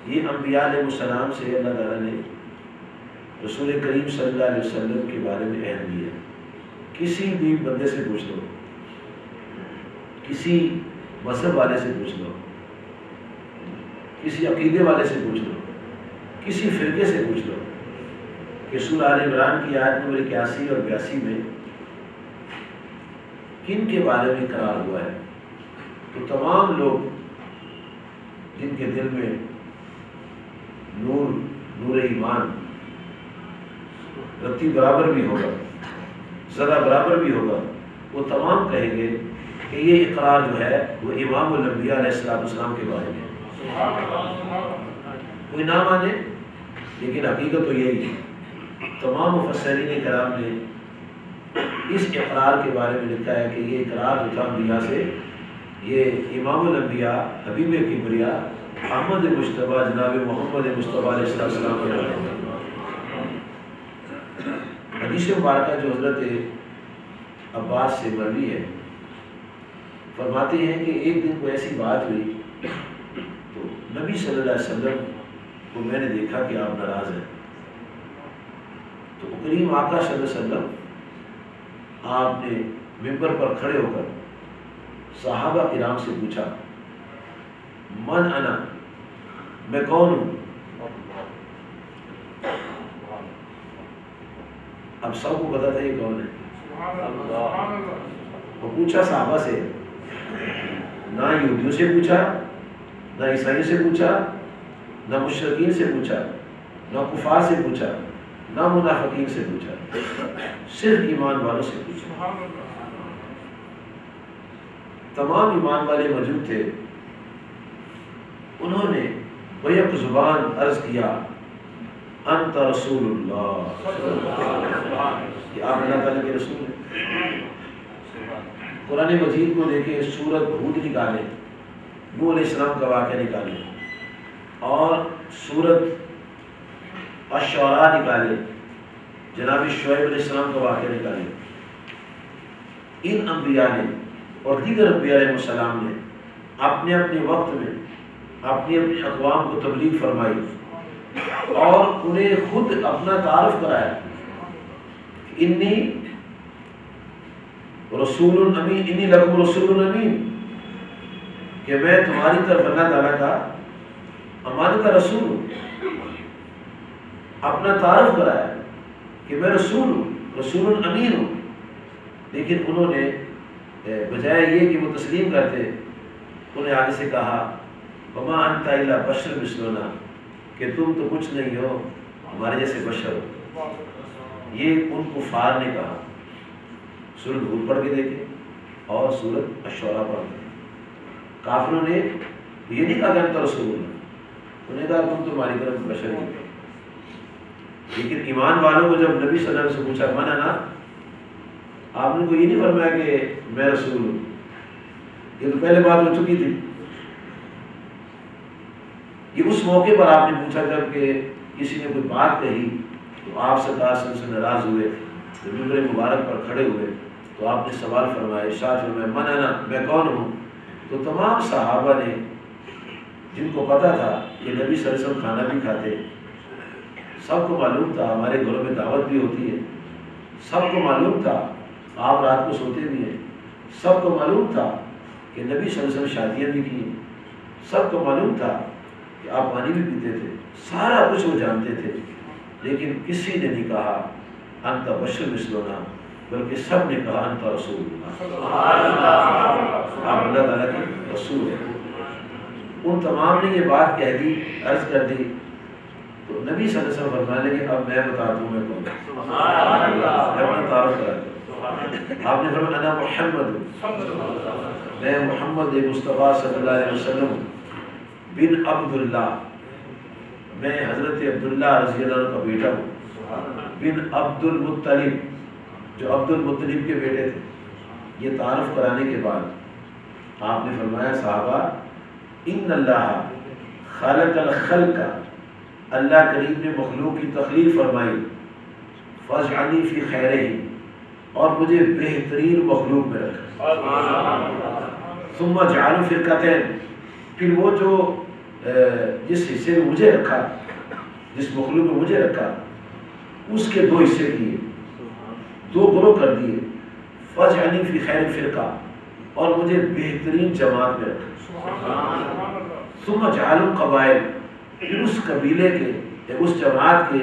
یہ انبیاء علیہ السلام سے اللہ تعالیٰ نے رسول کریم صلی اللہ علیہ وسلم کے بارے میں عہد لیا. کسی بھی بندے سے پوچھ لو، کسی مذہب والے سے پوچھ لو، کسی عقیدے والے سے پوچھ لو، کسی فرقے سے پوچھ لو کہ سورہ آل عمران کی آیت نمبر 81 اور 82 میں کن کے بارے میں قرار ہوا ہے، تو تمام لوگ جن کے دل میں نور ایمان رتی برابر بھی ہوگا، ذرا برابر بھی ہوگا، وہ تمام کہیں گے کہ یہ اقرار جو ہے وہ امام الانبیاء علیہ السلام کے بارے میں. کوئی نہ مانے لیکن حقیقت تو یہی ہے. تمام مفسرین کرام نے اس اقرار کے بارے میں لکھا ہے کہ یہ اقرار جو تھا انبیاء سے، یہ امام الانبیاء حبیب کبریا احمد مجتبیٰ جناب محمد مصطفیٰ علیہ السلام کے بارے میں. حدیث مبارکہ جو حضرت عباس سے مروی ہے، فرماتے ہیں کہ ایک دن کوئی ایسی بات ہوئی تو نبی صلی اللہ علیہ وسلم کو میں نے دیکھا کہ آپ ناراض ہیں. تو کریم آقا صلی اللہ علیہ وسلم آپ نے ممبر پر کھڑے ہو کر صحابہ کرام سے پوچھا، من انا، میں کون ہوں؟ اب سب کو پتا تھا یہ کون ہے. وہ پوچھا صحابہ سے، نہ یہودیوں سے پوچھا، نہ عیسائیوں سے پوچھا، نہ مشرکین سے پوچھا، نہ کفار سے پوچھا، نہ منافقین سے پوچھا، صرف ایمان والوں سے پوچھا. تمام ایمان والے موجود تھے. انہوں نے بیک زبان عرض کیا، انت رسول اللہ، کہ آپ اللہ تعالیٰ کے رسول ہیں. قرآن مجید کو دیکھیں، سورت ہود نکالیں، نوح علیہ السلام کا واقعہ نکالیں، اور سورت الشعراء نکالیں، جناب شعیب علیہ السلام کا واقعہ نکالیں. ان انبیاء نے اور دیگر انبیاء علیہ السلام نے اپنے اپنے وقت میں اپنی اپنی اقوام کو تبلیغ فرمائی اور انہیں خود اپنا تعارف کرایا، انی رسول امین، انی لکم رسول امین، کہ میں تمہاری طرف اللہ تعالیٰ کا امانت کا رسول ہوں. اپنا تعارف کرایا کہ میں رسول ہوں، رسول امین ہوں. لیکن انہوں نے بجائے یہ کہ وہ تسلیم کرتے، انہیں آگے سے کہا، وما انت الا بشر مثلنا، کہ تم تو کچھ نہیں ہو، ہمارے جیسے بشر ہو. یہ ان کفار نے کہا. سورۃ ہود پڑھ کے دیکھیں اور سورۃ الشعراء پڑھ کے. کافروں نے یہ نہیں کہا کہ انت رسول اللہ، انہوں نے کہا تم تمہاری طرف بشر ہی. لیکن ایمان والوں کو جب نبی صلی اللہ علیہ وسلم سے پوچھا من انا، آپ نے کو یہ نہیں فرمایا کہ میں رسول ہوں. یہ تو پہلے بات ہو چکی تھی. یہ اس موقع پر آپ نے پوچھا جب کہ کسی نے کوئی بات کہی تو آپ سرکار سے ناراض ہوئے، ممبر مبارک پر کھڑے ہوئے تو آپ نے سوال فرمایا، ارشاد فرمایا من انا، میں کون ہوں. تو تمام صحابہ نے، جن کو پتا تھا کہ نبی صلی اللہ علیہ وسلم کھانا بھی کھاتے، سب کو معلوم تھا ہمارے گھروں میں دعوت بھی ہوتی ہے، سب کو معلوم تھا آپ رات کو سوتے بھی ہیں، سب کو معلوم تھا کہ نبی صلی اللہ علیہ وسلم شادیاں بھی کی، سب کو معلوم تھا کہ آپ پانی بھی پیتے تھے، سارا کچھ وہ جانتے تھے. لیکن کسی نے نہیں کہا انت بشر مثلنا، بلکہ سب نے کہا انت رسول اللہ، آپ اللہ تعالیٰ کے رسول ہیں. ان تمام نے یہ بات کہہ دی، عرض کر دی. تو نبی صلی اللہ علیہ وسلم فرمانے لگے اب میں بتا دوں میں کون ہوں، میں اپنا تعارف کرا دوں. آپ نے فرمایا انا محمد، میں محمد مصطفیٰ صلی اللہ علیہ وسلم بن عبداللہ، میں حضرت عبداللہ رضی اللہ عنہ کا بیٹا ہوں، بن عبد المطلب، جو عبد المطلب کے بیٹے تھے. یہ تعارف کرانے کے بعد آپ نے فرمایا صحابہ، ان اللہ خلق الخلق، اللہ کریم نے مخلوق کی تخلیق فرمائی، فاجعلنی فی خیرہ، اور مجھے بہترین مخلوق میں رکھا. ثم جعلوا فرقتین، پھر وہ جو جس حصے میں مجھے رکھا، جس مخلوق میں مجھے رکھا، اس کے 2 حصے کیے، 2 گروہ کر دیے، فاجعلنی فی خیر فرقہ، اور مجھے بہترین جماعت میں رکھا، ثم جعلوا قبائل، پھر اس قبیلے کے، اس جماعت کے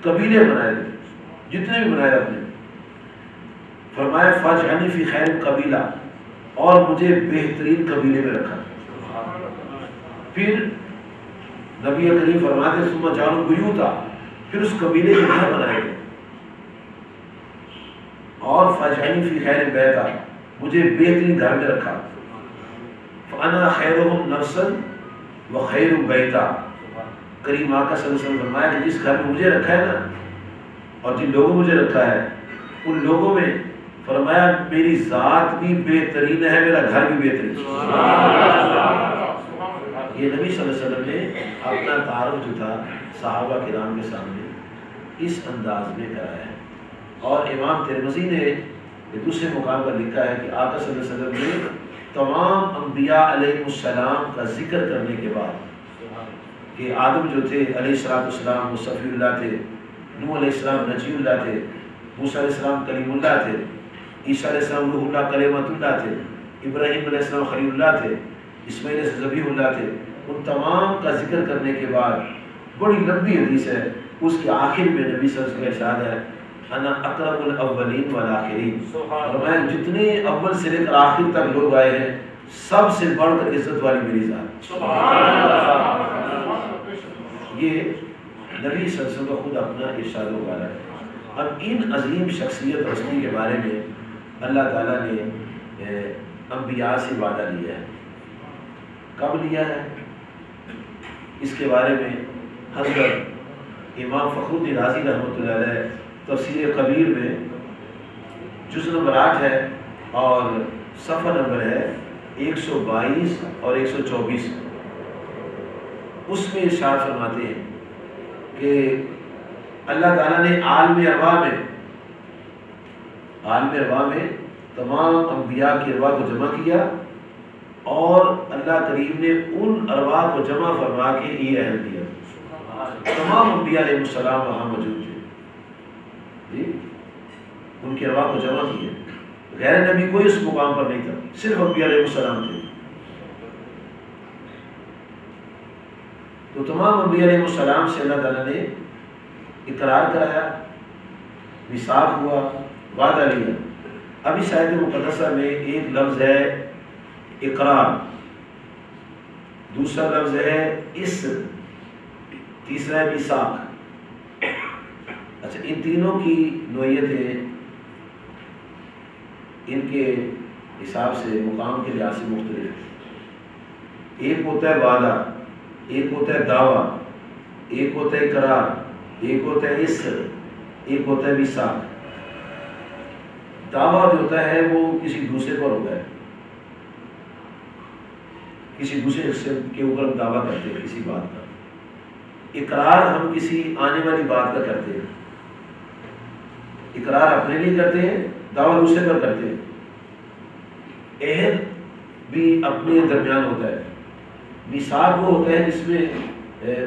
قبیلے بنائے گئے، جتنے بھی بنائے اپنے، فرمایا فاجعلنی فی خیر قبیلہ، اور مجھے بہترین قبیلے میں رکھا۔ پھر نبی کریم فرماتے ہیں ثم جعلوا بیوتا، پھر اس قبیلے کے گھر بنائے گئے، اور فاجعلنی فی خیر بیتا، مجھے بہترین گھر میں رکھا، فانا خیرہم نفسا وخیر بیتا، کریم آقا صلی اللہ علیہ وسلم فرمایا کہ جس گھر میں مجھے رکھا ہے نا، اور جن لوگوں مجھے رکھا ہے، ان لوگوں میں فرمایا میری ذات بھی بہترین ہے، میرا گھر بھی بہترین ہے۔ یہ نبی صلی اللہ علیہ وسلم نے اپنا تعارف جو تھا صحابہ کرام کے سامنے اس انداز میں کرایا ہے۔ اور امام ترمذی نے دوسرے مقام پر لکھا ہے کہ آقا صلی اللہ علیہ وسلم نے تمام انبیاء علیہ السلام کا ذکر کرنے کے بعد، کہ آدم جو تھے علیہ السلام وہ صفی اللہ تھے، نوح علیہ السلام نجی اللہ تھے، موسیٰ علیہ السلام کلیم اللہ تھے، عیسیٰ علیہ السلام روح اللہ کلمۃ اللہ تھے، ابراہیم علیہ السلام خلیل اللہ تھے، اسماعیل علیہ السلام ذبیح اللہ تھے، ان تمام کا ذکر کرنے کے بعد بڑی لمبی حدیث ہے، اس کے آخر میں نبی صلی اللہ علیہ وسلم کا ارشاد ہے انا اکرم الاولین والآخرین، اور میں جتنے اول سے لے کر آخر تک لوگ آئے ہیں سب سے بڑھ کر عزت والی میری ذات۔ یہ نبی صلی اللہ علیہ وسلم کا خود اپنا ارشاد وغیرہ ہے۔ اب ان عظیم شخصیت ہستی کے بارے میں اللہ تعالیٰ نے انبیاء سے وعدہ لیا ہے۔ کب لیا ہے؟ اس کے بارے میں حضرت امام فخر الدین رازی رحمۃ اللہ علیہ تفسیر کبیر میں جز نمبر 8 ہے اور صفحہ نمبر ہے 122 اور 124، اس میں ارشاد فرماتے ہیں کہ اللہ تعالیٰ نے عالم ارواح میں تمام انبیاء کی ارواح کو جمع کیا، اور اللہ کریم نے ان ارواح کو جمع فرما کے یہ اہل دیا، تمام انبیاء علیہ السلام وہاں موجود تھے جی، ان کی ارواح کو جمع کیا، غیر نبی کوئی اس مقام پر نہیں تھا، صرف انبیاء علیہ السلام تھے۔ تو تمام انبیاء علیہ السلام سے اللہ تعالیٰ نے اقرار کرایا، میثاق ہوا، وعدہ لیا۔ اب اس آیت مقدسہ میں ایک لفظ ہے اقرار، دوسرا لفظ ہے اسر، تیسرا ہے میثاق۔ اچھا، ان تینوں کی نوعیتیں ان کے حساب سے مقام کے لحاظ سے مختلف ہے۔ ایک ہوتا ہے وعدہ، ایک ہوتا ہے دعویٰ، ایک ہوتا ہے اقرار، ایک ہوتا ہے اسر، ایک ہوتا ہے میثاق۔ دعویٰ جو ہوتا ہے وہ کسی دوسرے پر ہوتا ہے، کسی دوسرے کے اوپر ہم دعویٰ کرتے ہیں کسی بات کا۔ اقرار ہم کسی آنے والی بات کا کرتے ہیں، اقرار اپنے لیے کرتے ہیں، دعویٰ دوسرے پر کرتے ہیں۔ عہد بھی اپنے درمیان ہوتا ہے، میثاق وہ ہوتا ہے جس میں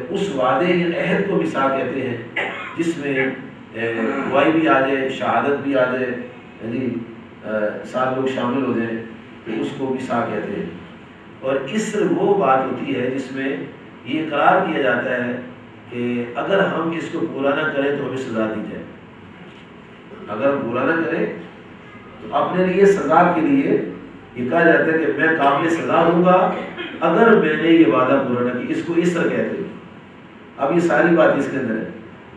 اس وعدے یا عہد کو میثاق کہتے ہیں جس میں گواہی بھی آ جائے، شہادت بھی آ جائے، یعنی 7 لوگ شامل ہو جائیں تو اس کو میثاق کہتے ہیں۔ اور اسر وہ بات ہوتی ہے جس میں یہ اقرار کیا جاتا ہے کہ اگر ہم اس کو پورا نہ کریں تو ہمیں سزا دی جائے، اگر ہم پورا نہ کریں تو اپنے لیے سزا کے لیے یہ کہا جاتا ہے کہ میں قابل سزا ہوں گا اگر میں نے یہ وعدہ پورا نہ کیا، اس کو اسر کہتے ہیں۔ اب یہ ساری بات اس کے اندر ہے،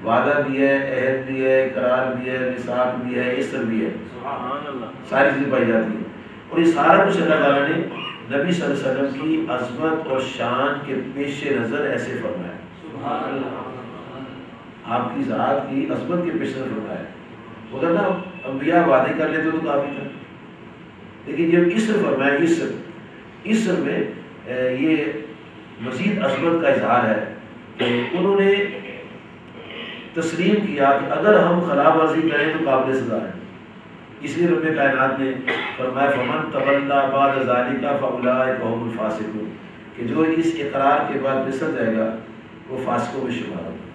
وعدہ بھی ہے، عہد بھی ہے، اقرار بھی ہے، میثاق بھی ہے، اسر بھی ہے، ساری چیزیں پائی جاتی ہیں۔ اور یہ سارا کچھ اللہ تعالیٰ نے نبی صلی اللہ علیہ وسلم کی عظمت اور شان کے پیش نظر ایسے فرمایا، آپ کی ذات کی عظمت کے پیش نظر فرمایا۔ ادھر نا انبیاء وعدے کر لیتے تو کافی تھا، لیکن جب اسر فرمایا، اسر میں یہ مزید عظمت کا اظہار ہے کہ انہوں نے تسلیم کیا کہ اگر ہم خلاف ورزی کریں تو قابل سزا ہے۔ اس لیے رب کائنات نے فرمایا فمن تولی بعد ذلک فاولئک هم الفاسقون، کہ جو اس اقرار کے بعد پھسل جائے گا وہ فاسقوں میں شمار ہوگا۔